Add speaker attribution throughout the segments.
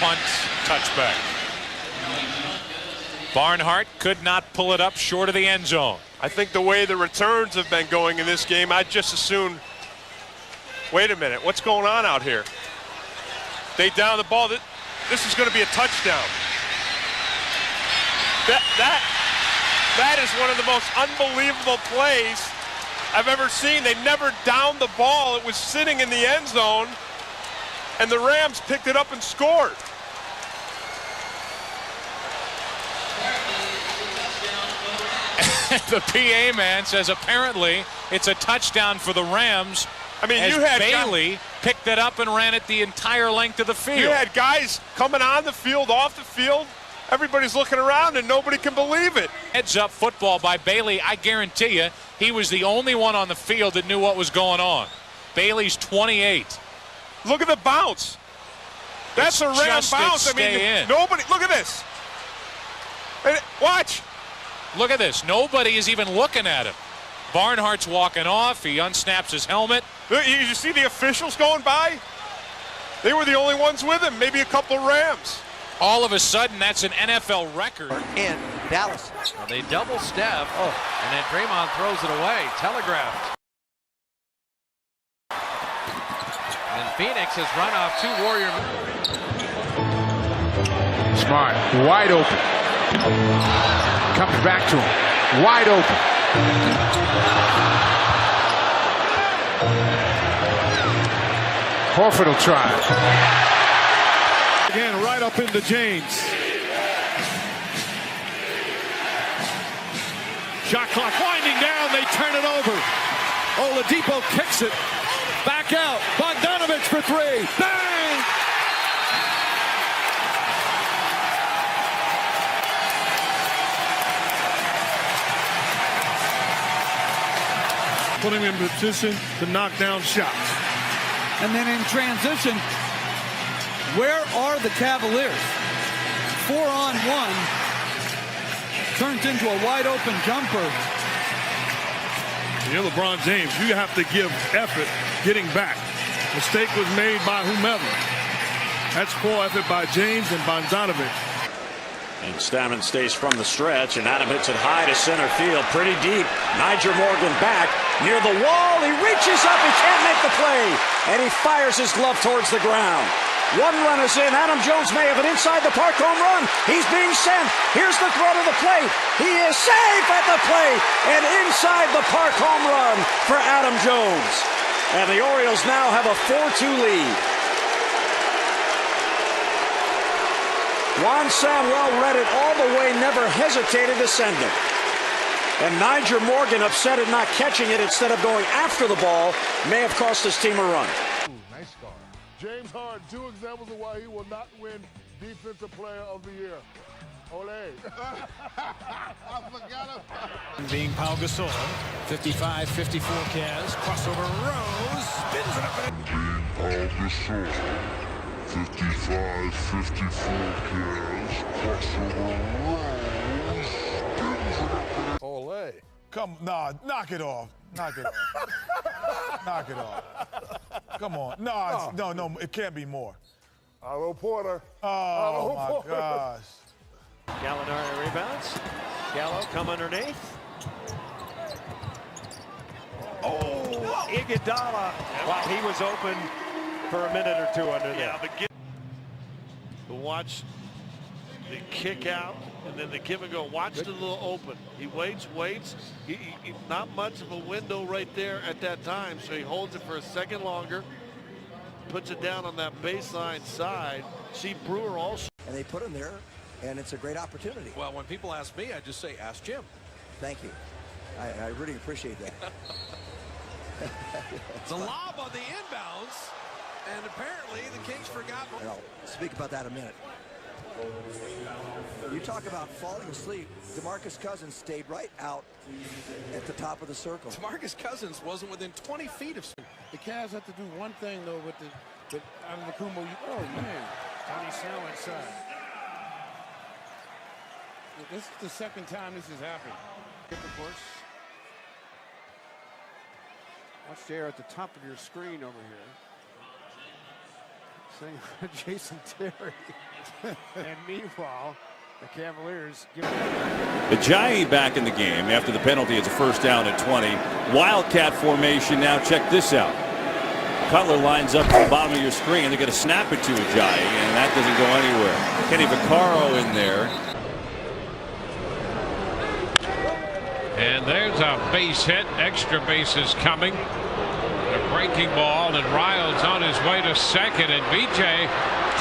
Speaker 1: punt, touchback. Barnhart could not pull it up short of the end zone.
Speaker 2: I think the way the returns have been going in this game, I'd just as soon. Wait a minute, what's going on out here? They down the ball. This is going to be a touchdown. That is one of the most unbelievable plays I've ever seen. They never downed the ball. It was sitting in the end zone, and the Rams picked it up and scored.
Speaker 1: The PA man says apparently it's a touchdown for the Rams.
Speaker 2: I mean,
Speaker 1: as
Speaker 2: you had
Speaker 1: Bailey picked it up and ran it the entire length of the field.
Speaker 2: You had guys coming on the field, off the field. Everybody's looking around and nobody can believe it.
Speaker 1: Heads up football by Bailey. I guarantee you he was the only one on the field that knew what was going on. Bailey's 28.
Speaker 2: Look at the bounce. That's a Ram bounce. I mean, nobody, look at this. Watch.
Speaker 1: Look at this. Nobody is even looking at him. Barnhart's walking off. He unsnaps his helmet.
Speaker 2: You see the officials going by? They were the only ones with him. Maybe a couple of Rams.
Speaker 1: All of a sudden, that's an NFL record.
Speaker 3: In Dallas.
Speaker 4: Well, they double Steph, and then Draymond throws it away. Telegraphed. And Phoenix has run off two Warrior.
Speaker 5: Smart, wide open. Comes back to him, wide open. Horford will try.
Speaker 6: Again, right up into James. Shot clock winding down. They turn it over. Oladipo kicks it. Back out. Bogdanovich for three. Bang! Putting him in position to knock down shots.
Speaker 7: And then in transition, where are the Cavaliers? 4-on-1 turns into a wide open jumper.
Speaker 6: You're LeBron James. You have to give effort getting back. Mistake was made by whomever. That's poor effort by James and Bogdanovich.
Speaker 8: And Stammen stays from the stretch, and Adam hits it high to center field, pretty deep. Niger Morgan back near the wall. He reaches up, he can't make the play, and he fires his glove towards the ground. One run is in. Adam Jones may have an inside the park home run. He's being sent. Here's the throw to the plate. He is safe at the plate, and inside the park home run for Adam Jones. And the Orioles now have a 4-2 lead. Juan Samuel read it all the way, never hesitated to send it. And Niger Morgan, upset at not catching it instead of going after the ball, may have cost his team a run.
Speaker 9: Nice score. James Harden, 2 examples of why he will not win Defensive Player of the Year. Ole. I forgot about
Speaker 6: Being Pau Gasol, 55-54 Cavs, crossover Rose, spins it up.
Speaker 9: Being Pau Gasol. 55-54 Cavs, crossover Rose, Ole.
Speaker 6: Come, nah, knock it off. Knock it off. Knock it off. Come on. No, it can't be more.
Speaker 9: Otto Porter.
Speaker 6: Oh, my gosh.
Speaker 4: Gallinari rebounds. Gallo come underneath. Oh, Iguodala while he was open for a minute or two under there.
Speaker 10: But watch the kick out and then the give and go. Watch the little open. He waits. He not much of a window right there at that time, so he holds it for a second longer, puts it down on that baseline side. See Brewer also.
Speaker 3: And they put him there, and it's a great opportunity.
Speaker 4: Well, when people ask me, I just say, ask Jim.
Speaker 3: Thank you. I really appreciate that.
Speaker 4: It's a lob on the inbounds, and apparently the Kings forgot.
Speaker 3: And I'll speak about that in a minute. You talk about falling asleep. DeMarcus Cousins stayed right out at the top of the circle.
Speaker 4: DeMarcus Cousins wasn't within 20 feet of.
Speaker 9: The Cavs have to do one thing, though, with Antetokounmpo. Oh, man.
Speaker 6: Tony Snell inside. This is the second time this has happened.
Speaker 11: Of course. Watch there at the top of your screen over here.
Speaker 5: Same with Jason Terry. And meanwhile, the Cavaliers give
Speaker 11: Ajayi back in the game after the penalty. It's a first down at 20. Wildcat formation now. Check this out. Cutler lines up at the bottom of your screen. They're going to snap it to Ajayi, and that doesn't go anywhere. Kenny Vaccaro in there.
Speaker 12: And there's a base hit. Extra bases coming. A breaking ball, and Riles on his way to second, and BJ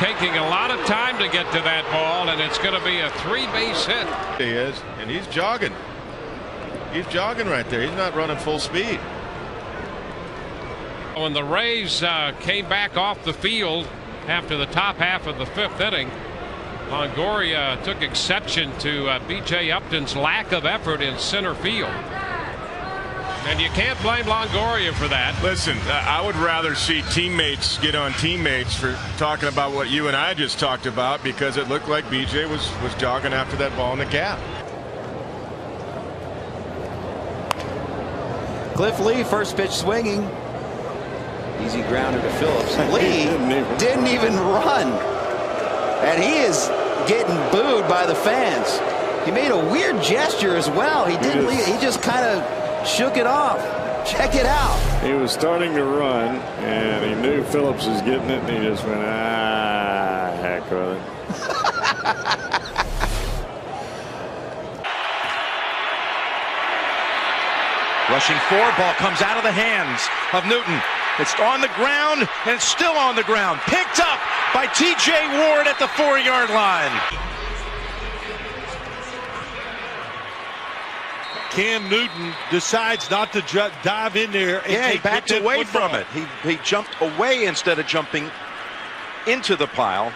Speaker 12: taking a lot of time to get to that ball, and it's going to be a 3-base hit.
Speaker 13: He is, and he's jogging. He's jogging right there. He's not running full speed.
Speaker 12: When the Rays came back off the field after the top half of the 5th inning, Longoria took exception to B.J. Upton's lack of effort in center field. And you can't blame Longoria for that.
Speaker 13: Listen, I would rather see teammates get on teammates for talking about what you and I just talked about, because it looked like B.J. was jogging after that ball in the gap.
Speaker 3: Cliff Lee, first pitch swinging. Easy grounder to Phillips. Lee didn't even run. And he is getting booed by the fans. He made a weird gesture as well. He didn't leave. He just kind of shook it off. Check it out.
Speaker 14: He was starting to run, and he knew Phillips was getting it, and he just went, heck with it.
Speaker 15: Rushing forward, ball comes out of the hands of Newton. It's on the ground, and it's still on the ground. Picked up by T.J. Ward at the 4-yard line.
Speaker 10: Cam Newton decides not to dive in there. And
Speaker 15: he backed away from it. He jumped away instead of jumping into the pile.